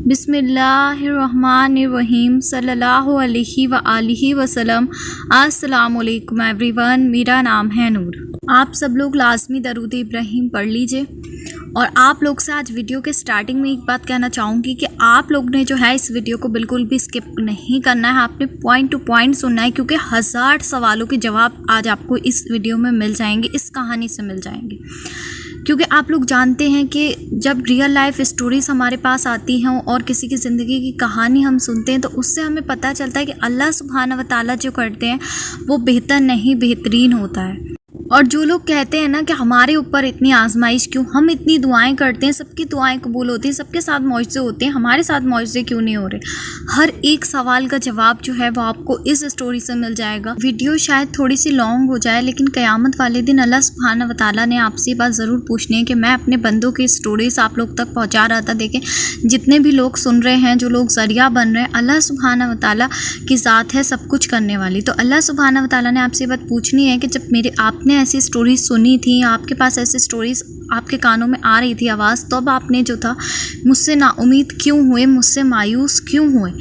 बिस्मिल्लाहिर्रहमानिर्रहीम सल्लल्लाहु अलैहि व आलिहि वसल्लम। अस्सलाम वालेकुम एवरीवन, मेरा नाम है नूर। आप सब लोग लाजमी दरूद इब्राहिम पढ़ लीजिए। और आप लोग से आज वीडियो के स्टार्टिंग में एक बात कहना चाहूँगी कि आप लोग ने जो है इस वीडियो को बिल्कुल भी स्किप नहीं करना है, आपने पॉइंट टू पॉइंट सुनना है, क्योंकि 1000 सवालों के जवाब आज आपको इस वीडियो में मिल जाएंगे, इस कहानी से मिल जाएंगे। क्योंकि आप लोग जानते हैं कि जब रियल लाइफ स्टोरीज़ हमारे पास आती हैं और किसी की ज़िंदगी की कहानी हम सुनते हैं तो उससे हमें पता चलता है कि अल्लाह सुब्हाना व तआला जो करते हैं वो बेहतर नहीं बेहतरीन होता है। और जो लोग कहते हैं ना कि हमारे ऊपर इतनी आजमाइश क्यों, हम इतनी दुआएं करते हैं, सबकी दुआएं कबूल होती हैं, सबके साथ मौजज़े होते हैं, हमारे साथ मौजज़े क्यों नहीं हो रहे। हर एक सवाल का जवाब जो है वो आपको इस स्टोरी से मिल जाएगा। वीडियो शायद थोड़ी सी लॉन्ग हो जाए, लेकिन क़यामत वाले दिन अल्लाह सुब्हाना व तआला ने आपसे ये बात ज़रूर पूछनी है कि मैं अपने बंदों की स्टोरीज़ आप लोग तक पहुँचा रहा था। देखें, जितने भी लोग सुन रहे हैं, जो लोग ज़रिया बन रहे हैं, अल्लाह सुब्हाना व तआला की ज़ात है सब कुछ करने वाली। तो अल्लाह सुब्हाना व तआला ने आपसे ये बात पूछनी है कि जब आपने ऐसी स्टोरीज सुनी थी, आपके पास ऐसी स्टोरीज आपके कानों में आ रही थी आवाज़, तो अब आपने जो था मुझसे नाउमीद क्यों हुए, मुझसे मायूस क्यों हुए।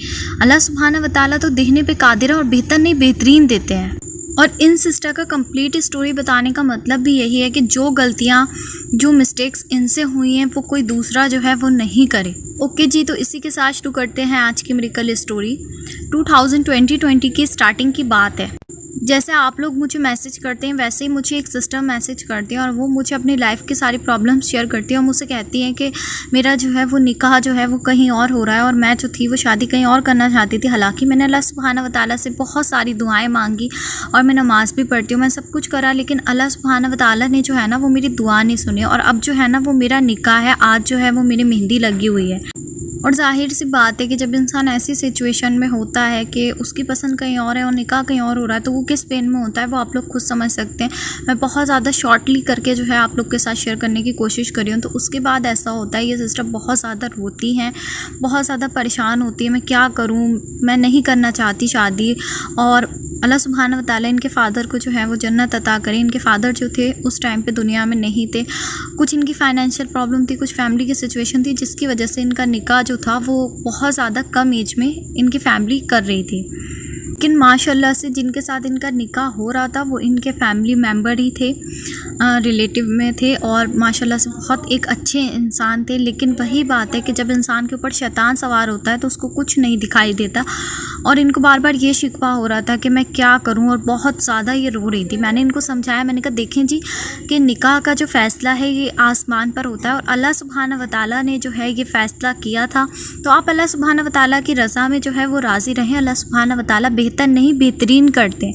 अल्लाह सुब्हाना व तआला तो देखने पे कादिर है और बेहतर नहीं बेहतरीन देते हैं। और इन सिस्टर का कंप्लीट स्टोरी बताने का मतलब भी यही है कि जो गलतियाँ, जो मिस्टेक्स इनसे हुई हैं वो कोई दूसरा जो है वो नहीं करे। ओके जी, तो इसी के साथ शुरू करते हैं आज की मिरेकल स्टोरी। 2020 की स्टार्टिंग की बात है। जैसे आप लोग मुझे मैसेज करते हैं वैसे ही मुझे एक सिस्टर मैसेज करती हैं और वो मुझे अपनी लाइफ की सारी प्रॉब्लम्स शेयर करती हैं और मुझसे कहती हैं कि मेरा जो है वो निकाह जो है वो कहीं और हो रहा है और मैं जो थी वो शादी कहीं और करना चाहती थी। हालांकि मैंने अल्लाह सुब्हाना व तआला से बहुत सारी दुआएं मांगी और मैं नमाज़ भी पढ़ती हूँ, मैं सब कुछ करा, लेकिन अल्लाह सुब्हाना व तआला ने जो है ना वो मेरी दुआ नहीं सुनी। और अब जो है ना वो मेरा निकाह है, आज जो है वो मेरी मेहंदी लगी हुई है। और जाहिर सी बात है कि जब इंसान ऐसी सिचुएशन में होता है कि उसकी पसंद कहीं और है और निकाह कहीं और हो रहा है तो वो किस पेन में होता है वो आप लोग खुद समझ सकते हैं। मैं बहुत ज़्यादा शॉर्टली करके जो है आप लोग के साथ शेयर करने की कोशिश करी हूँ। तो उसके बाद ऐसा होता है, ये सिस्टर बहुत ज़्यादा रोती हैं, बहुत ज़्यादा परेशान होती है, मैं क्या करूँ, मैं नहीं करना चाहती शादी। और अल्लाह सुब्हाना व तआला इनके फ़ादर को जो है वो जन्नत अता करें। इनके फ़ादर जो थे उस टाइम पे दुनिया में नहीं थे, कुछ इनकी फाइनेंशियल प्रॉब्लम थी, कुछ फैमिली की सिचुएशन थी जिसकी वजह से इनका निकाह जो था वो बहुत ज़्यादा कम एज में इनकी फैमिली कर रही थी। लेकिन माशाल्लाह से जिनके साथ इनका निकाह हो रहा था वो इनके फैमिली मेम्बर ही थे, रिलेटिव में थे और माशाल्लाह से बहुत एक अच्छे इंसान थे। लेकिन वही बात है कि जब इंसान के ऊपर शैतान सवार होता है तो उसको कुछ नहीं दिखाई देता। और इनको बार बार ये शिकवा हो रहा था कि मैं क्या करूं और बहुत ज़्यादा ये रो रही थी। मैंने इनको समझाया, मैंने कहा देखें जी कि निकाह का जो फ़ैसला है ये आसमान पर होता है और अल्लाह सुब्हाना व तआला ने जो है ये फ़ैसला किया था, तो आप अल्लाह सुब्हाना व तआला की रज़ा में जो है वो राज़ी रहें। अल्लाह सुब्हाना व तआला बेहतर नहीं बेहतरीन करते हैं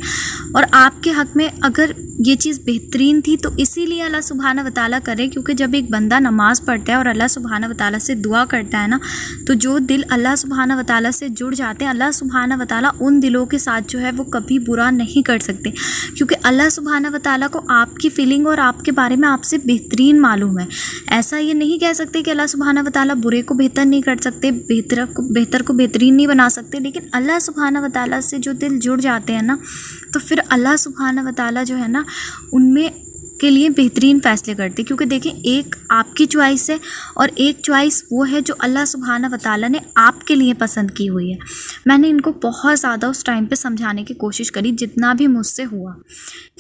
और आपके हक़ में अगर ये चीज़ बेहतरीन थी तो इसीलिए अल्लाह सुब्हाना व तआला करे, क्योंकि जब एक बंदा नमाज़ पढ़ता है और अल्लाह सुब्हाना व तआला से दुआ करता है ना, तो जो दिल अल्लाह सुब्हाना व तआला से जुड़ जाते हैं, अल्लाह सुब्हाना व तआला उन दिलों के साथ जो है वो कभी बुरा नहीं कर सकते, क्योंकि अल्लाह सुब्हाना व तआला को आपकी फीलिंग और आपके बारे में आपसे बेहतरीन मालूम है। ऐसा ये नहीं कह सकते कि अल्लाह सुब्हाना व तआला बुरे को बेहतर नहीं कर सकते, बेहतर को बेहतरीन नहीं बना सकते, लेकिन अल्लाह सुब्हाना व तआला से जो दिल जुड़ जाते हैं ना तो फिर अल्लाह सुब्हाना व तआला जो है ना उनमें के लिए बेहतरीन फ़ैसले करते। क्योंकि देखें, एक आपकी चॉइस है और एक चॉइस वो है जो अल्लाह सुब्हाना व तआला ने आपके लिए पसंद की हुई है। मैंने इनको बहुत ज़्यादा उस टाइम पे समझाने की कोशिश करी जितना भी मुझसे हुआ।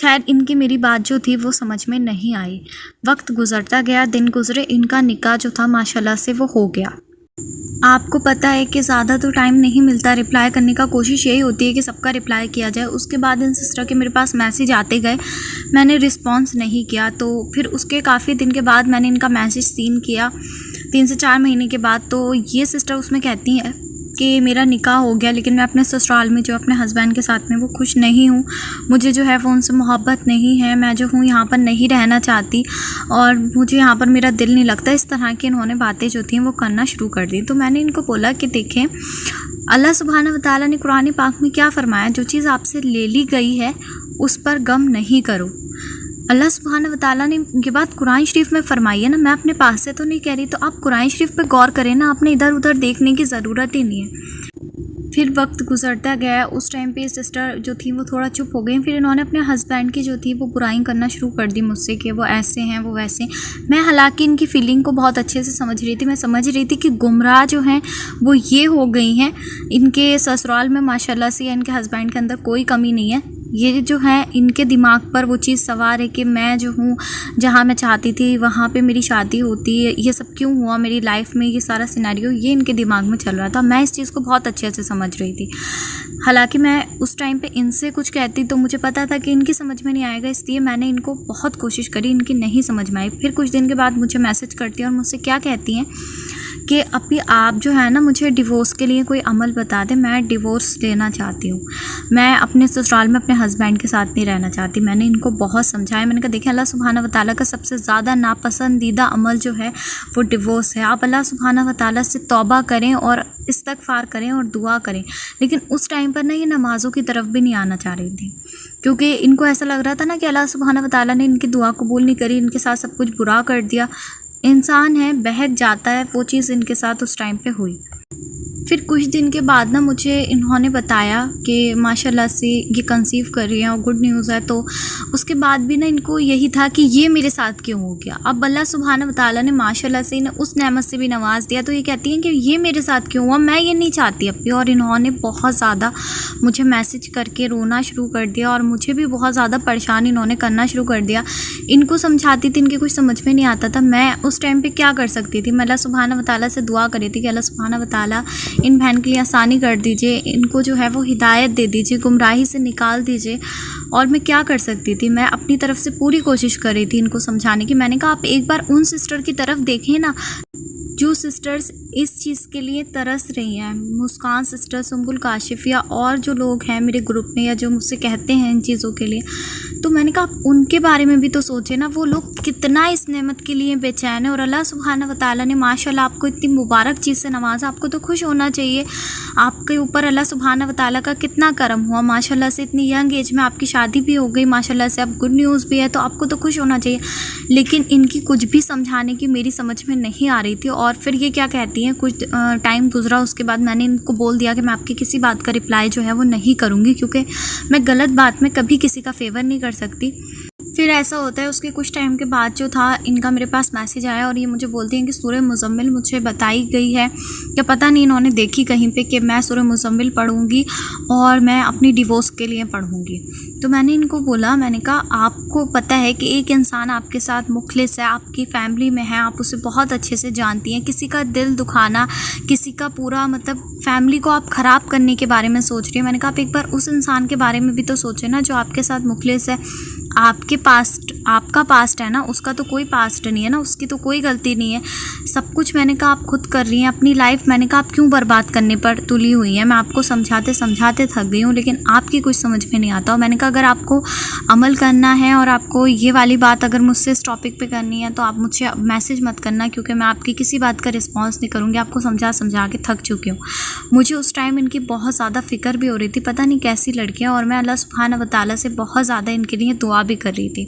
खैर, इनकी मेरी बात जो थी वो समझ में नहीं आई। वक्त गुजरता गया, दिन गुजरे, इनका निकाह जो था माशाल्लाह से वो हो गया। आपको पता है कि ज़्यादा तो टाइम नहीं मिलता रिप्लाई करने का, कोशिश यही होती है कि सबका रिप्लाई किया जाए। उसके बाद इन सिस्टर के मेरे पास मैसेज आते गए, मैंने रिस्पांस नहीं किया। तो फिर उसके काफ़ी दिन के बाद मैंने इनका मैसेज सीन किया, 3 से 4 महीने के बाद। तो ये सिस्टर उसमें कहती हैं कि मेरा निकाह हो गया, लेकिन मैं अपने ससुराल में जो अपने हस्बैंड के साथ में वो खुश नहीं हूँ, मुझे जो है वो उनसे मोहब्बत नहीं है, मैं जो हूँ यहाँ पर नहीं रहना चाहती और मुझे यहाँ पर मेरा दिल नहीं लगता। इस तरह की इन्होंने बातें जो थी वो करना शुरू कर दी। तो मैंने इनको बोला कि देखें, अल्लाह सुब्हाना व तआला ने कुरान पाक में क्या फ़रमाया, जो चीज़ आपसे ले ली गई है उस पर गम नहीं करो। अल्लाह सुब्हाना व तआला ने ये बात कुरान शरीफ में फ़रमाई है ना, मैं अपने पास से तो नहीं कह रही। तो आप कुरान शरीफ पे गौर करें ना, आपने इधर उधर देखने की ज़रूरत ही नहीं है। फिर वक्त गुजरता गया। उस टाइम पे सिस्टर जो थी वो थोड़ा चुप हो गई। फिर इन्होंने अपने हस्बैंड की जो थी वो बुराई करना शुरू कर दी मुझसे कि वो ऐसे हैं वो वैसे। मैं हालांकि इनकी फीलिंग को बहुत अच्छे से समझ रही थी। मैं समझ रही थी कि गुमराह जो हैं वो ये हो गई हैं। इनके ससुराल में माशाल्लाह से या इनके हस्बैंड के अंदर कोई कमी नहीं है। ये जो है इनके दिमाग पर वो चीज़ सवार है कि मैं जो हूँ जहाँ मैं चाहती थी वहाँ पे मेरी शादी होती है, ये सब क्यों हुआ मेरी लाइफ में, ये सारा सिनेरियो ये इनके दिमाग में चल रहा था। मैं इस चीज़ को बहुत अच्छे से समझ रही थी। हालांकि मैं उस टाइम पे इनसे कुछ कहती तो मुझे पता था कि इनकी समझ में नहीं आएगा, इसलिए मैंने इनको बहुत कोशिश करी, इनकी नहीं समझ में आई। फिर कुछ दिन के बाद मुझे मैसेज करती हैं और मुझसे क्या कहती हैं कि अभी आप जो है ना मुझे डिवोर्स के लिए कोई अमल बता दें, मैं डिवोर्स लेना चाहती हूँ, मैं अपने ससुराल में अपने हस्बैंड के साथ नहीं रहना चाहती। मैंने इनको बहुत समझाया। मैंने कहा देखिए अल्लाह सुब्हाना व तआला का सबसे ज़्यादा नापसंदीदा अमल जो है वो डिवोर्स है। आप अल्लाह सुब्हाना व तआला से तौबा करें और इस्तगफार करें और दुआ करें। लेकिन उस टाइम पर ना ये नमाज़ों की तरफ भी नहीं आना चाह रही थी, क्योंकि इनको ऐसा लग रहा था ना कि अल्लाह सुब्हाना व तआला ने इनकी दुआ कबूल नहीं करी, इनके साथ सब कुछ बुरा कर दिया। इंसान है, बहक जाता है, वो चीज़ इनके साथ उस टाइम पे हुई। फिर कुछ दिन के बाद ना मुझे इन्होंने बताया कि माशाल्लाह से ये कंसीव कर रही हैं और गुड न्यूज़ है। तो उसके बाद भी ना इनको यही था कि ये मेरे साथ क्यों हो गया। अब अल्लाह सुब्हाना व तआला ने माशाल्लाह से इन्हें उस नेमत से भी नवाज दिया। तो ये कहती हैं कि ये मेरे साथ क्यों हुआ, मैं ये नहीं चाहती अब भी। और इन्होंने बहुत ज़्यादा मुझे मैसेज करके रोना शुरू कर दिया और मुझे भी बहुत ज़्यादा परेशान इन्होंने करना शुरू कर दिया। इनको समझाती थी, इनके कुछ समझ में नहीं आता था। मैं उस टाइम पर क्या कर सकती थी। मैं अल्लाह सुब्हाना व तआला से दुआ करी थी कि अल्लाह सुब्हाना व तआला इन बहन के लिए आसानी कर दीजिए, इनको जो है वो हिदायत दे दीजिए, गुमराही से निकाल दीजिए। और मैं क्या कर सकती थी, मैं अपनी तरफ से पूरी कोशिश कर रही थी इनको समझाने की। मैंने कहा आप एक बार उन सिस्टर की तरफ देखें ना जो सिस्टर्स इस चीज़ के लिए तरस रही हैं, मुस्कान सिस्टर, सुम्बुल काशिफिया और जो लोग हैं मेरे ग्रुप में या जो मुझसे कहते हैं इन चीज़ों के लिए। तो मैंने कहा आप उनके बारे में भी तो सोचें ना, वो लोग कितना इस नेमत के लिए बेचैन है। और अल्लाह सुब्हाना व तआला ने माशाल्लाह आपको इतनी मुबारक चीज़ से नवाजा, आपको तो खुश होना चाहिए। आपके ऊपर अल्लाह सुब्हाना व तआला का कितना करम हुआ, माशाल्लाह से इतनी यंग एज में आपकी शादी भी हो गई, माशाल्लाह से अब गुड न्यूज़ भी है, तो आपको तो खुश होना चाहिए। लेकिन इनकी कुछ भी समझाने की मेरी समझ में नहीं आ रही थी। और फिर ये क्या कहती हैं, कुछ टाइम गुजरा उसके बाद मैंने इनको बोल दिया कि मैं आपकी किसी बात का रिप्लाई जो है वो नहीं करूँगी, क्योंकि मैं गलत बात में कभी किसी का फेवर नहीं कर सकती। फिर ऐसा होता है उसके कुछ टाइम के बाद जो था इनका मेरे पास मैसेज आया और ये मुझे बोलती हैं कि सूरह मुज़म्मिल मुझे बताई गई है, क्या पता नहीं इन्होंने देखी कहीं पे कि मैं सूरह मुज़म्मिल पढ़ूँगी और मैं अपनी डिवोर्स के लिए पढ़ूँगी। तो मैंने इनको बोला, मैंने कहा आपको पता है कि एक इंसान आपके साथ मुखलिस है, आपकी फैमिली में है, आप उसे बहुत अच्छे से जानती हैं। किसी का दिल दुखाना, किसी का पूरा मतलब फैमिली को आप ख़राब करने के बारे में सोच रही हैं। मैंने कहा आप एक बार उस इंसान के बारे में भी तो सोचें ना जो आपके साथ मुखलिस है। आपके पास्ट, आपका पास्ट है ना, उसका तो कोई पास्ट नहीं है ना, उसकी तो कोई गलती नहीं है। सब कुछ मैंने कहा आप खुद कर रही हैं अपनी लाइफ। मैंने कहा आप क्यों बर्बाद करने पर तुली हुई हैं। मैं आपको समझाते समझाते थक गई हूँ, लेकिन आपकी कुछ समझ में नहीं आता। और मैंने कहा अगर आपको अमल करना है और आपको ये वाली बात अगर मुझसे इस टॉपिक पे करनी है तो आप मुझसे मैसेज मत करना, क्योंकि मैं आपकी किसी बात का रिस्पॉन्स नहीं करूँगी। आपको समझा समझा के थक चुकी हूँ। मुझे उस टाइम इनकी बहुत ज़्यादा फ़िक्र भी हो रही थी, पता नहीं कैसी लड़कियाँ। और मैं अल्लाह सुब्हाना व तआला से बहुत ज़्यादा इनके लिए दुआ भी कर रही थी।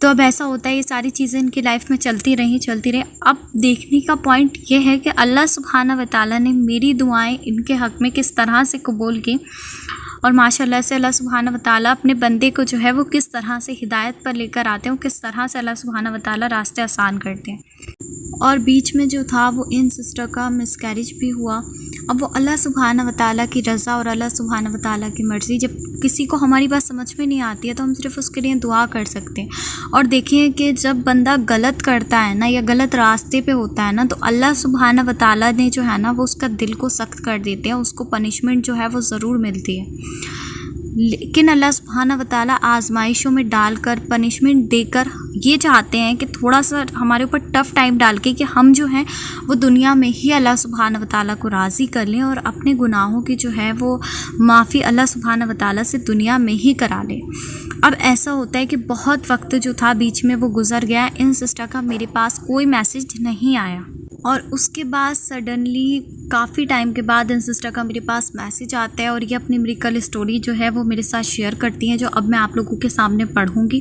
तो अब ऐसा होता है ये सारी चीज़ें इनकी लाइफ में चलती रही। अब देखने का पॉइंट ये है कि अल्लाह सुब्हाना व तआला ने मेरी दुआएं इनके हक़ में किस तरह से कबूल की और माशाल्लाह से अल्लाह सुब्हाना व तआला अपने बंदे को जो है वो किस तरह से हिदायत पर लेकर आते हैं, किस तरह से अल्लाह सुब्हाना व तआला रास्ते आसान करते हैं। और बीच में जो था वो इन सिस्टर का मिसकैरेज भी हुआ। अब वो अल्लाह सुब्हाना व तआला की रज़ा और अल्लाह सुब्हाना व तआला की मर्ज़ी, जब किसी को हमारी बात समझ में नहीं आती है तो हम सिर्फ उसके लिए दुआ कर सकते हैं। और देखिए कि जब बंदा गलत करता है ना या गलत रास्ते पे होता है ना, तो अल्लाह सुब्हाना व तआला ने जो है ना वो उसका दिल को सख्त कर देते हैं, उसको पनिशमेंट जो है वो ज़रूर मिलती है। लेकिन अल्लाह सुब्हाना व तआला आजमाइशों में डालकर, पनिशमेंट देकर ये चाहते हैं कि थोड़ा सा हमारे ऊपर टफ़ टाइम डाल के कि हम जो हैं वो दुनिया में ही अल्लाह सुब्हाना व तआला को राज़ी कर लें और अपने गुनाहों की जो है वो माफ़ी अल्लाह सुब्हाना व तआला से दुनिया में ही करा लें। अब ऐसा होता है कि बहुत वक्त जो था बीच में वो गुज़र गया। इन सिस्टर का मेरे पास कोई मैसेज नहीं आया और उसके बाद सडनली काफ़ी टाइम के बाद इन सिस्टर का मेरे पास मैसेज आता है और ये अपनी मिरेकल स्टोरी जो है वो मेरे साथ शेयर करती हैं, जो अब मैं आप लोगों के सामने पढ़ूँगी।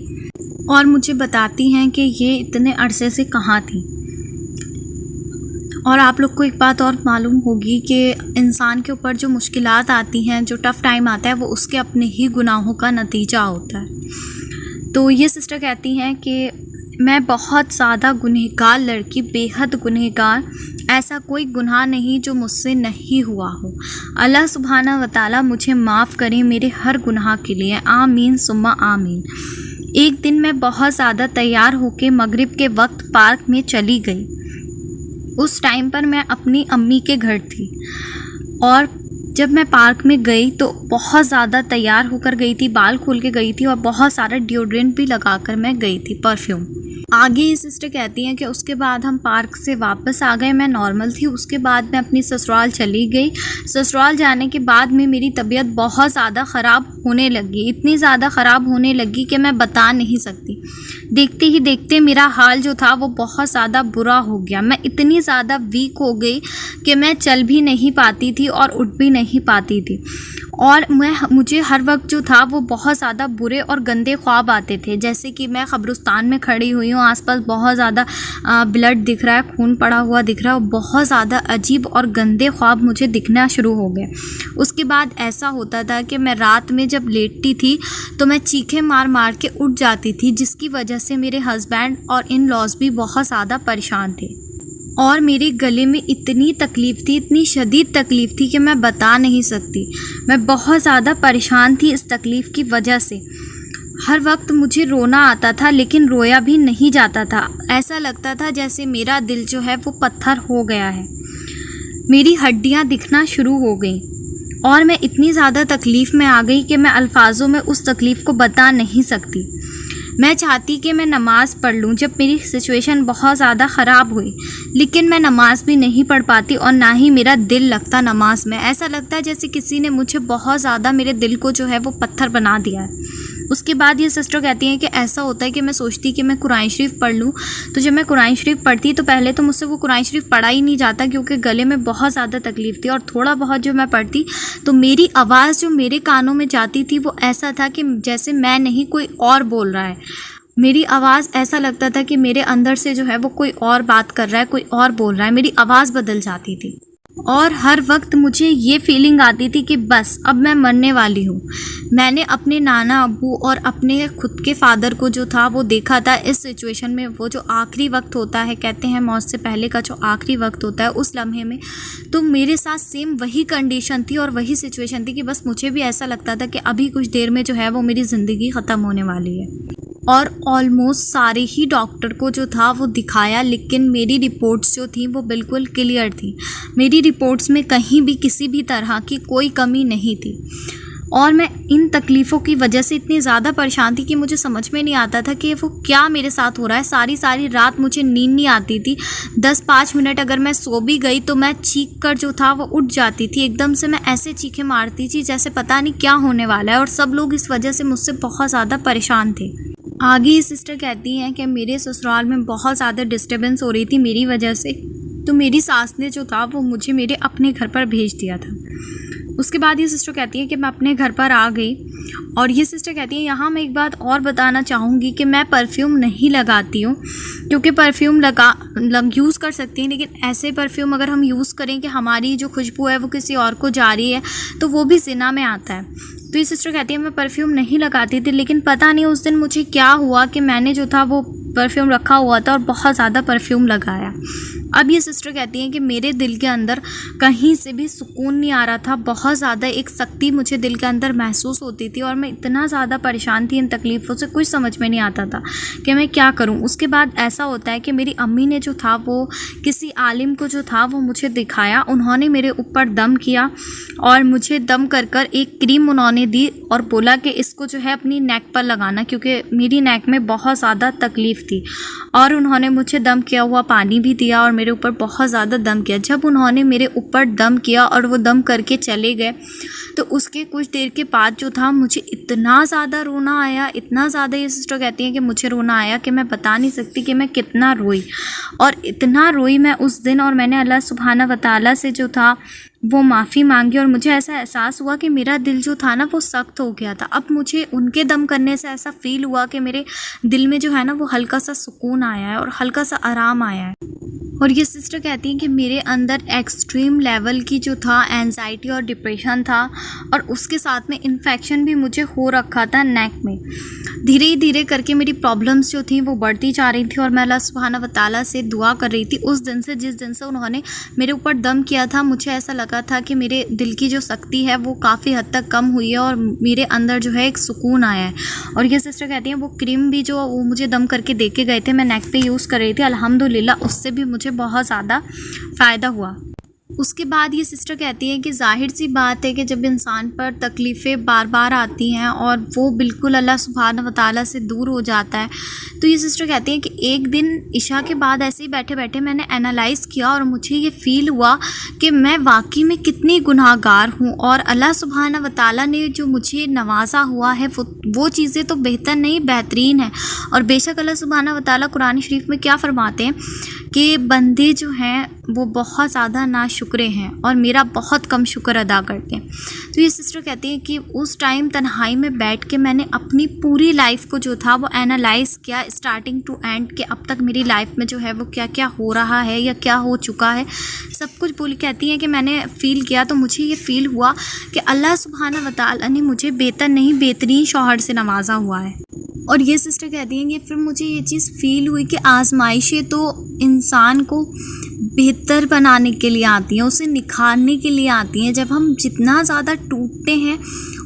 और मुझे बताती हैं कि ये इतने अरसे से कहाँ थी और आप लोग को एक बात और मालूम होगी कि इंसान के ऊपर जो मुश्किलात आती हैं, जो टफ़ टाइम आता है, वो उसके अपने ही गुनाहों का नतीजा होता है। तो ये सिस्टर कहती हैं कि मैं बहुत ज़्यादा गुनहगार लड़की, बेहद गुनहगार, ऐसा कोई गुनाह नहीं जो मुझसे नहीं हुआ हो। अल्लाह सुब्हाना व तआला मुझे माफ़ करे मेरे हर गुनाह के लिए, आमीन सुम्मा आमीन। एक दिन मैं बहुत ज़्यादा तैयार होकर मगरिब के वक्त पार्क में चली गई। उस टाइम पर मैं अपनी अम्मी के घर थी और जब मैं पार्क में गई तो बहुत ज़्यादा तैयार होकर गई थी, बाल खोल के गई थी और बहुत सारा डिओड्रेंट भी लगाकर मैं गई थी, परफ्यूम। आगे ये सिस्टर कहती हैं कि उसके बाद हम पार्क से वापस आ गए, मैं नॉर्मल थी। उसके बाद मैं अपनी ससुराल चली गई। ससुराल जाने के बाद में मेरी तबीयत बहुत ज़्यादा ख़राब होने लगी, इतनी ज़्यादा ख़राब होने लगी कि मैं बता नहीं सकती। देखते ही देखते मेरा हाल जो था वो बहुत ज़्यादा बुरा हो गया। मैं इतनी ज़्यादा वीक हो गई कि मैं चल भी नहीं पाती थी और उठ भी नहीं पाती थी। और मुझे हर वक्त जो था वो बहुत ज़्यादा बुरे और गंदे ख्वाब आते थे, जैसे कि मैं कब्रिस्तान में खड़ी हुई हूँ, आसपास बहुत ज़्यादा ब्लड दिख रहा है, खून पड़ा हुआ दिख रहा है, और बहुत ज़्यादा अजीब और गंदे ख्वाब मुझे दिखना शुरू हो गए। उसके बाद ऐसा होता था कि मैं रात में जब लेटती थी तो मैं चीखें मार मार के उठ जाती थी, जिसकी वजह से मेरे हस्बैंड और इन लॉज भी बहुत ज़्यादा परेशान थे। और मेरे गले में इतनी तकलीफ़ थी, इतनी शदीद तकलीफ़ थी कि मैं बता नहीं सकती। मैं बहुत ज़्यादा परेशान थी इस तकलीफ़ की वजह से। हर वक्त मुझे रोना आता था, लेकिन रोया भी नहीं जाता था। ऐसा लगता था जैसे मेरा दिल जो है वो पत्थर हो गया है। मेरी हड्डियाँ दिखना शुरू हो गई और मैं इतनी ज़्यादा तकलीफ़ में आ गई कि मैं अल्फाजों में उस तकलीफ़ को बता नहीं सकती। मैं चाहती कि मैं नमाज़ पढ़ लूँ जब मेरी सिचुएशन बहुत ज़्यादा ख़राब हुई, लेकिन मैं नमाज़ भी नहीं पढ़ पाती और ना ही मेरा दिल लगता नमाज़ में। ऐसा लगता है जैसे किसी ने मुझे बहुत ज़्यादा, मेरे दिल को जो है वो पत्थर बना दिया है। उसके बाद ये सिस्टर कहती हैं कि ऐसा होता है कि मैं सोचती कि मैं कुरान शरीफ पढ़ लूँ, तो जब मैं कुरान शरीफ पढ़ती तो पहले तो मुझसे वो कुरान शरीफ पढ़ा ही नहीं जाता, क्योंकि गले में बहुत ज़्यादा तकलीफ़ थी। और थोड़ा बहुत जो मैं पढ़ती तो मेरी आवाज़ जो मेरे कानों में जाती थी वो ऐसा था कि जैसे मैं नहीं, कोई और बोल रहा है। मेरी आवाज़ ऐसा लगता था कि मेरे अंदर से जो है वो कोई और बात कर रहा है, कोई और बोल रहा है, मेरी आवाज़ बदल जाती थी। और हर वक्त मुझे ये फीलिंग आती थी कि बस अब मैं मरने वाली हूँ। मैंने अपने नाना अब्बू और अपने खुद के फादर को जो था वो देखा था इस सिचुएशन में। वो जो आखिरी वक्त होता है, कहते हैं मौत से पहले का जो आखिरी वक्त होता है, उस लम्हे में तो मेरे साथ सेम वही कंडीशन थी और वही सिचुएशन थी कि बस मुझे भी ऐसा लगता था कि अभी कुछ देर में जो है वो मेरी ज़िंदगी ख़त्म होने वाली है। और ऑलमोस्ट सारे ही डॉक्टर को जो था वो दिखाया, लेकिन मेरी रिपोर्ट्स जो थी वो बिल्कुल क्लियर थी। मेरी रिपोर्ट्स में कहीं भी किसी भी तरह की कोई कमी नहीं थी। और मैं इन तकलीफ़ों की वजह से इतनी ज़्यादा परेशान थी कि मुझे समझ में नहीं आता था कि वो क्या मेरे साथ हो रहा है। सारी रात मुझे नींद नहीं आती थी। 10-5 मिनट अगर मैं सो भी गई तो मैं चीख कर जो था वो उठ जाती थी। एकदम से मैं ऐसे चीखें मारती थी जैसे पता नहीं क्या होने वाला है, और सब लोग इस वजह से मुझसे बहुत ज़्यादा परेशान थे। आगे ये सिस्टर कहती हैं कि मेरे ससुराल में बहुत ज़्यादा डिस्टर्बेंस हो रही थी मेरी वजह से, तो मेरी सास ने जो था वो मुझे मेरे अपने घर पर भेज दिया था। उसके बाद ये सिस्टर कहती है कि मैं अपने घर पर आ गई। और ये सिस्टर कहती है, यहाँ मैं एक बात और बताना चाहूँगी कि मैं परफ्यूम नहीं लगाती हूँ, क्योंकि परफ्यूम यूज़ कर सकती हैं, लेकिन ऐसे परफ्यूम अगर हम यूज़ करें कि हमारी जो खुशबू है वो किसी और को जा रही है तो वो भी ज़िना में आता है। तो ये सिस्टर कहती है मैं परफ्यूम नहीं लगाती थी, लेकिन पता नहीं उस दिन मुझे क्या हुआ कि मैंने जो था वो परफ्यूम रखा हुआ था और बहुत ज़्यादा परफ्यूम लगाया। अब ये सिस्टर कहती हैं कि मेरे दिल के अंदर कहीं से भी सुकून नहीं आ रहा था। बहुत ज़्यादा एक सख्ती मुझे दिल के अंदर महसूस होती थी और मैं इतना ज़्यादा परेशान थी इन तकलीफ़ों से, कुछ समझ में नहीं आता था कि मैं क्या करूं। उसके बाद ऐसा होता है कि मेरी अम्मी ने जो था वो किसी आलिम को जो था वो मुझे दिखाया। उन्होंने मेरे ऊपर दम किया और मुझे दम कर कर एक क्रीम उन्होंने दी और बोला कि इसको जो है अपनी नेक पर लगाना, क्योंकि मेरी नेक में बहुत ज़्यादा तकलीफ़ थी। और उन्होंने मुझे दम किया हुआ पानी भी दिया और मेरे ऊपर बहुत ज़्यादा दम किया। जब उन्होंने मेरे ऊपर दम किया और वो दम करके चले गए तो उसके कुछ देर के बाद जो था मुझे इतना ज़्यादा रोना आया, इतना ज़्यादा, ये सिस्टर कहती हैं कि मुझे रोना आया कि मैं बता नहीं सकती कि मैं कितना रोई। और इतना रोई मैं उस दिन, और मैंने अल्लाह सुब्हाना व तआला से जो था वो माफ़ी मांगी। और मुझे ऐसा एहसास हुआ कि मेरा दिल जो था ना वो सख्त हो गया था। अब मुझे उनके दम करने से ऐसा फ़ील हुआ कि मेरे दिल में जो है ना वो हल्का सा सुकून आया है और हल्का सा आराम आया है। और ये सिस्टर कहती हैं कि मेरे अंदर एक्सट्रीम लेवल की जो था एंजाइटी और डिप्रेशन था, और उसके साथ में इन्फेक्शन भी मुझे हो रखा था नेक में। धीरे धीरे करके मेरी प्रॉब्लम्स जो थी वो बढ़ती जा रही थी, और मैं अल्लाह सुब्हाना व तआला से दुआ कर रही थी। उस दिन से, जिस दिन से उन्होंने मेरे ऊपर दम किया था, मुझे ऐसा लगा था कि मेरे दिल की जो शक्ति है वो काफ़ी हद तक कम हुई है और मेरे अंदर जो है एक सुकून आया है। और ये सिस्टर कहती हैं वो क्रीम भी जो वो मुझे दम करके दे के गए थे, मैं नेक पे यूज़ कर रही थी, अल्हम्दुलिल्लाह उससे भी मुझे बहुत ज़्यादा फ़ायदा हुआ। उसके बाद ये सिस्टर कहती है कि ज़ाहिर सी बात है कि जब इंसान पर तकलीफ़ें बार बार आती हैं और वो बिल्कुल अल्लाह सुब्हानहू व तआला से दूर हो जाता है, तो ये सिस्टर कहती है कि एक दिन इशा के बाद ऐसे ही बैठे बैठे मैंने एनालाइज़ किया और मुझे ये फ़ील हुआ कि मैं वाकई में कितनी गुनाहगार हूँ, और अल्लाह सुब्हानहू व तआला ने जो मुझे नवाजा हुआ है वो चीज़ें तो बेहतर नहीं, बेहतरीन है। और बेशक अल्लाह सुब्हानहू व तआला कुरान शरीफ में क्या फरमाते हैं कि बंदे जो हैं वो बहुत ज़्यादा नाशुक्रे हैं और मेरा बहुत कम शुक्र अदा करते हैं। तो ये सिस्टर कहती है कि उस टाइम तन्हाई में बैठ के मैंने अपनी पूरी लाइफ को जो था वो एनालाइज़ किया, स्टार्टिंग टू एंड, कि अब तक मेरी लाइफ में जो है वो क्या क्या हो रहा है या क्या हो चुका है, सब कुछ बोल कहती हैं कि मैंने फ़ील किया। तो मुझे ये फ़ील हुआ कि अल्लाह सुब्हानहू व तआला ने मुझे बेहतर नहीं बेहतरीन शौहर से नवाजा हुआ है। और ये सिस्टर कहती हैं कि फिर मुझे ये चीज़ फ़ील हुई कि आजमाइशें तो इंसान को बेहतर बनाने के लिए आती हैं, उसे निखारने के लिए आती हैं। जब हम जितना ज़्यादा टूटते हैं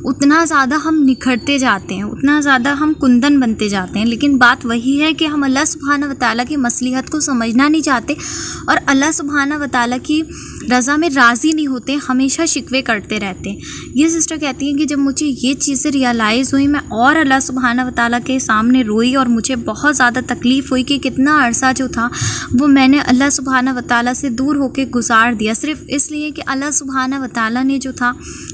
उतना ज़्यादा हम निखरते जाते हैं, उतना ज़्यादा हम कुंदन बनते जाते हैं। लेकिन बात वही है कि हम अल्लाह सुब्हानहू व तआला की मसलिहत को समझना नहीं चाहते और अल्लाह सुब्हानहू व तआला की रज़ा में राज़ी नहीं होते, हमेशा शिकवे करते रहते हैं। ये सिस्टर कहती हैं कि जब मुझे ये चीज़ें रियलाइज़ हुई, मैं और अल्लाह सुब्हानहू व तआला के सामने रोई और मुझे बहुत ज़्यादा तकलीफ़ हुई कि कितना अरसा जो था वो मैंने अल्लाह सुब्हानहू व तआला से दूर होकर गुजार दिया, सिर्फ़ इसलिए कि अल्लाह सुब्हानहू व तआला ने जो था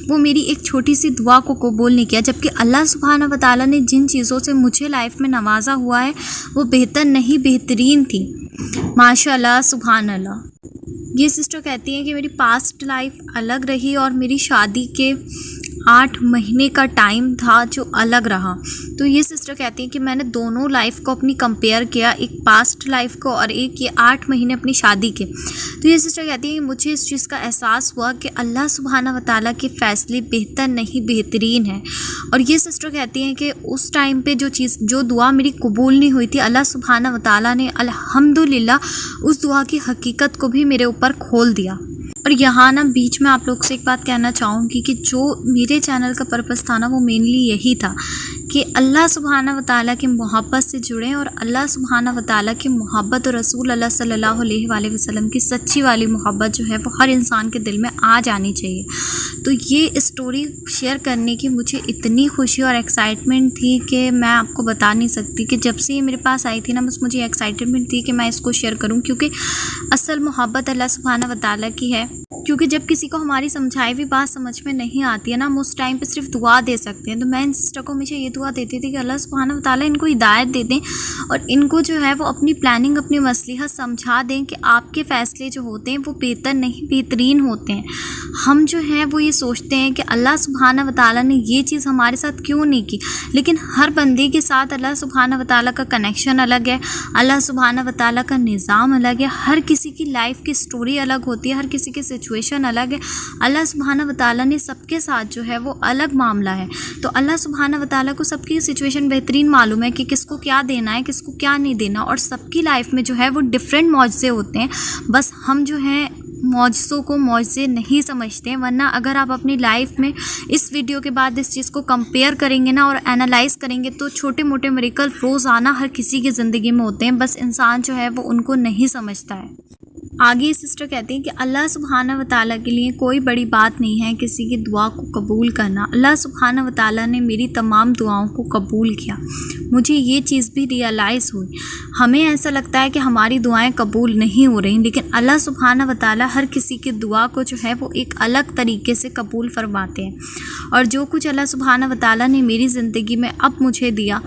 वो मेरी एक छोटी सी दुआ को कबूल नहीं किया। जबकि अल्लाह सुब्हानहू व तआला ने जिन चीज़ों से मुझे लाइफ में नवाजा हुआ है वो बेहतर नहीं, बेहतरीन थी। माशाअल्लाह, सुभान अल्लाह। ये सिस्टर कहती हैं कि मेरी पास्ट लाइफ अलग रही और मेरी शादी के 8 महीने का टाइम था जो अलग रहा। तो ये सिस्टर कहती हैं कि मैंने दोनों लाइफ को अपनी कंपेयर किया, एक पास्ट लाइफ को और एक ये 8 महीने अपनी शादी के। तो ये सिस्टर कहती हैं कि मुझे इस चीज़ का एहसास हुआ कि अल्लाह सुब्हानहू व तआला के फ़ैसले बेहतर नहीं, बेहतरीन है। और ये सिस्टर कहती हैं कि उस टाइम पे जो दुआ मेरी कबूल नहीं हुई थी, अल्लाह सुब्हानहू व तआला ने अल्हम्दुलिल्लाह उस दुआ की हकीकत को भी मेरे ऊपर खोल दिया। और यहाँ ना बीच में आप लोग से एक बात कहना चाहूँगी कि जो मेरे चैनल का पर्पस था ना वो मेनली यही था कि अल्लाह सुब्हानहू व तआला की मोहब्बत से जुड़ें और अल्लाह सुब्हानहू व तआला की मोहब्बत और रसूल अल्लाह सल्लल्लाहु अलैहि वसल्लम की सच्ची वाली मोहब्बत जो है वो हर इंसान के दिल में आ जानी चाहिए। तो ये स्टोरी शेयर करने की मुझे इतनी खुशी और एक्साइटमेंट थी कि मैं आपको बता नहीं सकती कि जब से ये मेरे पास आई थी ना, बस मुझे एक्साइटमेंट थी कि मैं इसको शेयर करूँ, क्योंकि असल मोहब्बत अल्लाह सुब्हानहू व तआला की है। क्योंकि जब किसी को हमारी समझाई हुई बात समझ में नहीं आती है ना, हम उस टाइम पे सिर्फ दुआ दे सकते हैं। तो मैं इन सिस्टर को हमेशा ये दुआ देती थी कि अल्लाह सुब्हानहू व तआला इनको हिदायत दे दें और इनको जो है वो अपनी प्लानिंग, अपनी मसलिहत समझा दें कि आपके फ़ैसले जो होते हैं वो बेहतर नहीं, बेहतरीन होते हैं। हम जो हैं वो ये सोचते हैं कि अल्लाह सुब्हानहू व तआला ने ये चीज़ हमारे साथ क्यों नहीं की, लेकिन हर बंदे के साथ अल्लाह सुब्हानहू व तआला का कनेक्शन अलग है, अल्लाह सुब्हानहू व तआला का निज़ाम अलग है। हर किसी की लाइफ की स्टोरी अलग होती है, हर किसी की सिचुएशन अलग है। अल्लाह सुब्हानहू व तआला ने सबके साथ जो है वो अलग मामला है। तो अल्लाह सुब्हानहू व तआला को सबकी सिचुएशन बेहतरीन मालूम है कि किसको क्या देना है, किसको क्या नहीं देना, और सबकी लाइफ में जो है वो डिफरेंट मौजज़े होते हैं। बस हम जो हैं मौजज़ों को मौजज़े नहीं समझते हैं। वरना अगर आप अपनी लाइफ में इस वीडियो के बाद इस चीज़ को कंपेयर करेंगे ना और एनालाइज़ करेंगे तो छोटे मोटे मिरेकल रोज़ाना हर किसी की ज़िंदगी में होते हैं, बस इंसान जो है वो उनको नहीं समझता है। आगे सिस्टर कहती हैं कि अल्लाह सुब्हानहू व तआला के लिए कोई बड़ी बात नहीं है किसी की दुआ को कबूल करना। अल्लाह सुब्हानहू व तआला ने मेरी तमाम दुआओं को कबूल किया। मुझे ये चीज़ भी रियलाइज़ हुई। हमें ऐसा लगता है कि हमारी दुआएं कबूल नहीं हो रही, लेकिन अल्लाह सुब्हानहू व तआला हर किसी की दुआ को जो है वो एक अलग तरीके से कबूल फरमाते हैं। और जो कुछ अल्लाह सुब्हानहू व तआला ने मेरी ज़िंदगी में अब मुझे दिया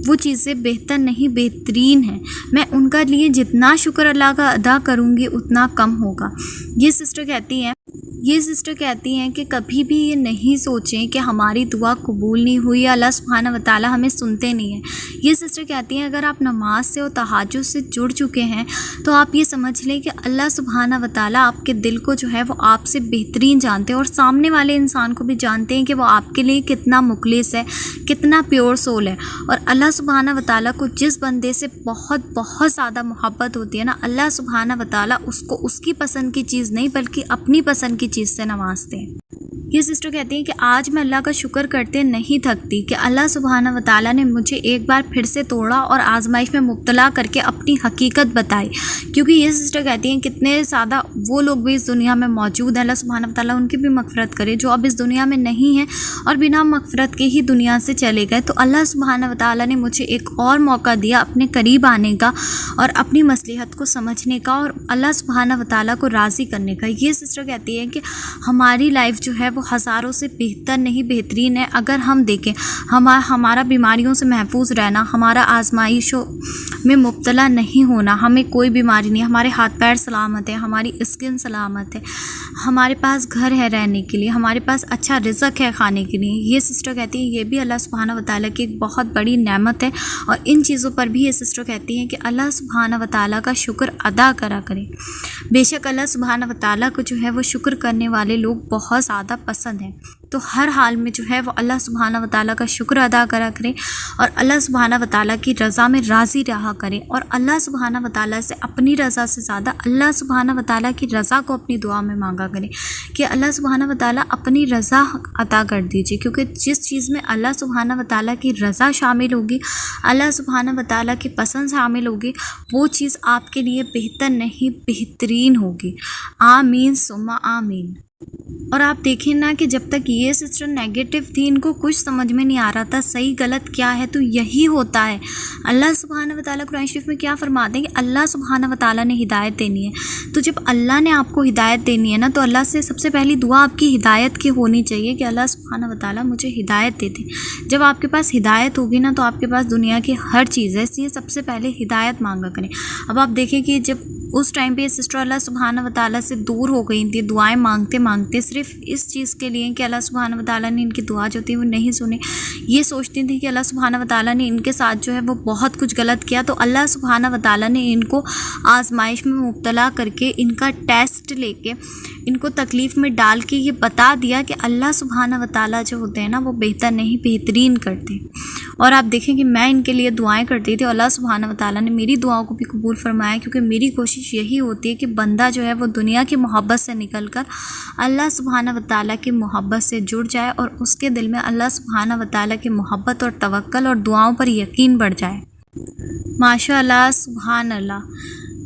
वो चीज़ें बेहतर नहीं, बेहतरीन हैं। मैं उनका लिए जितना शुक्र अल्लाह का अदा करूँगी उतना कम होगा। ये सिस्टर कहती हैं ये सिस्टर कहती हैं कि कभी भी ये नहीं सोचें कि हमारी दुआ कबूल नहीं हुई या अल्लाह सुब्हाना व तआला हमें सुनते नहीं हैं। ये सिस्टर कहती हैं अगर आप नमाज से और तहज्जुद से जुड़ चुके हैं तो आप ये समझ लें कि अल्लाह सुब्हाना व तआला आपके दिल को जो है वो आपसे बेहतरीन जानते हैं और सामने वाले इंसान को भी जानते हैं कि वो आपके लिए कितना मुखलिस है, कितना प्योर सोल है। और अल्लाह सुब्हाना व तआला को जिस बंदे से बहुत बहुत ज़्यादा मोहब्बत होती है ना, अल्लाह सुब्हाना व तआला उसको उसकी पसंद की चीज़ नहीं बल्कि अपनी पसंद की चीज़ से नवाजते हैं। ये सिस्टर कहती हैं कि आज मैं अल्लाह का शुक्र करते नहीं थकती कि अल्लाह सुब्हाना व तआला ने मुझे एक बार फिर से तोड़ा और आजमाइश में मुब्तला करके अपनी हकीकत बताई। क्योंकि ये सिस्टर कहती हैं कितने ज़्यादा वो लोग भी इस दुनिया में मौजूद हैं, अल्लाह सुब्हाना व तआला उनकी भी मग़फ़िरत करे, जो अब इस दुनिया में नहीं है और बिना मग़फ़िरत के ही दुनिया से चले गए। तो अल्लाह सुब्हाना व तआला ने मुझे एक और मौका दिया अपने करीब आने का और अपनी मसलहत को समझने का और अल्लाह सुब्हाना व तआला को राज़ी करने का। ये सिस्टर कहती है कि हमारी लाइफ जो है वो हज़ारों से बेहतर नहीं बेहतरीन है। अगर हम देखें हमारा बीमारियों से महफूज रहना, हमारा आजमाइशों में मुब्तला नहीं होना, हमें कोई बीमारी नहीं, हमारे हाथ पैर सलामत है, हमारी स्किन सलामत है, हमारे पास घर है रहने के लिए, हमारे पास अच्छा रिज़्क़ है खाने के लिए। ये सिस्टर कहती है ये भी अल्लाह सुब्हाना व तआला की एक बहुत बड़ी नेमत है और इन चीज़ों पर भी ये सिस्टर कहती हैं कि अल्लाह सुब्हाना व तआला का शुक्र अदा करा करें। बेशक अल्लाह सुब्हाना व तआला को जो है वो शुक्र करने वाले लोग बहुत ज़्यादा पसंद हैं। तो हर हाल में जो है वो अल्लाह सुब्हाना व तआला का शुक्र अदा करा करें और अल्लाह सुब्हाना व तआला की रज़ा में राज़ी रहा करें और अल्लाह सुब्हाना व तआला से अपनी रज़ा से ज़्यादा अल्लाह सुब्हाना व तआला की रज़ा को अपनी दुआ में मांगा करें कि अल्लाह सुब्हाना व तआला अपनी रज़ा अता कर दीजिए। क्योंकि जिस चीज़ में अल्लाह सुब्हाना व तआला की रज़ा शामिल होगी, अल्लाह सुब्हाना व तआला की पसंद शामिल होगी, वो चीज़ आपके लिए बेहतर नहीं बेहतरीन होगी। आमीन सुम्मा आमीन। और आप देखें ना कि जब तक ये सिस्टर नेगेटिव थी, इनको कुछ समझ में नहीं आ रहा था सही गलत क्या है। तो यही होता है, अल्लाह सुब्हाना व तआला कुरान शरीफ में क्या फरमाते हैं कि अल्लाह सुब्हाना व तआला ने हिदायत देनी है। तो जब अल्लाह ने आपको हिदायत देनी है ना, तो अल्लाह से सबसे पहली दुआ आपकी हिदायत की होनी चाहिए कि अल्लाह सुब्हाना व तआला मुझे हिदायत दे दे। जब आपके पास हिदायत होगी ना, तो आपके पास दुनिया की हर चीज़ है, इसलिए सबसे पहले हिदायत मांगा करें। अब आप देखें कि जब उस टाइम पे सिस्टर अल्लाह सुब्हाना व तआला से दूर हो गई थी, दुआएं मांगते मांगते सिर्फ इस चीज़ के लिए कि अल्लाह सुब्हाना व तआला ने इनकी दुआ जो थी वो नहीं सुनी। ये सोचती थी कि अल्लाह सुब्हाना व तआला ने इनके साथ जो है वो बहुत कुछ गलत किया, तो अल्लाह सुब्हाना व तआला ने इनको आजमाइश में मुब्तला करके इनका टेस्ट लेके इनको तकलीफ़ में डाल के ये बता दिया कि अल्लाह सुब्हाना व तआला जो होते हैं ना वो बेहतर नहीं बेहतरीन करते। और आप देखें कि मैं इनके लिए दुआएं करती थी, अल्लाह सुब्हाना व तआला ने मेरी दुआओं को भी कबूल फरमाया। क्योंकि मेरी कोशिश यही होती है कि बंदा जो है वो दुनिया की मोहब्बत से निकल कर अल्लाह सुब्हाना व तआला की मोहब्बत से जुड़ जाए और उसके दिल में अल्लाह सुब्हाना व तआला की मोहब्बत और तवक्कल और दुआओं पर यकीन बढ़ जाए। माशाअल्लाह सुभान अल्लाह।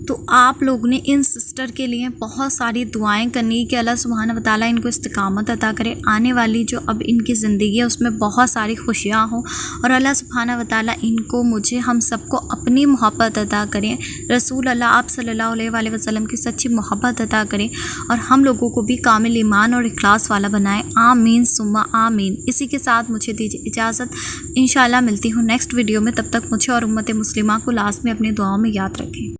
तो आप लोगों ने इन सिस्टर के लिए बहुत सारी दुआएं करनी कि अल्लाह सुब्हाना व तआला इनको इस्तिकामत अता करे, आने वाली जो अब इनकी ज़िंदगी है उसमें बहुत सारी खुशियां हो और अल्लाह सुब्हाना व तआला इनको मुझे हम सबको अपनी मोहब्बत अता करें, रसूल अल्लाह आप सल्लल्लाहु अलैहि वसल्लम की सच्ची मोहब्बत अता करें और हम लोगों को भी कामिल ईमान और इखलास वाला बनाएं। आमीन सुम्मा आमीन। इसी के साथ मुझे दीजिए इजाज़त, इंशाअल्लाह मिलती हूँ नेक्स्ट वीडियो में। तब तक मुझे और उम्मत मुस्लिमा को लास्ट में अपनी दुआओं में याद रखें।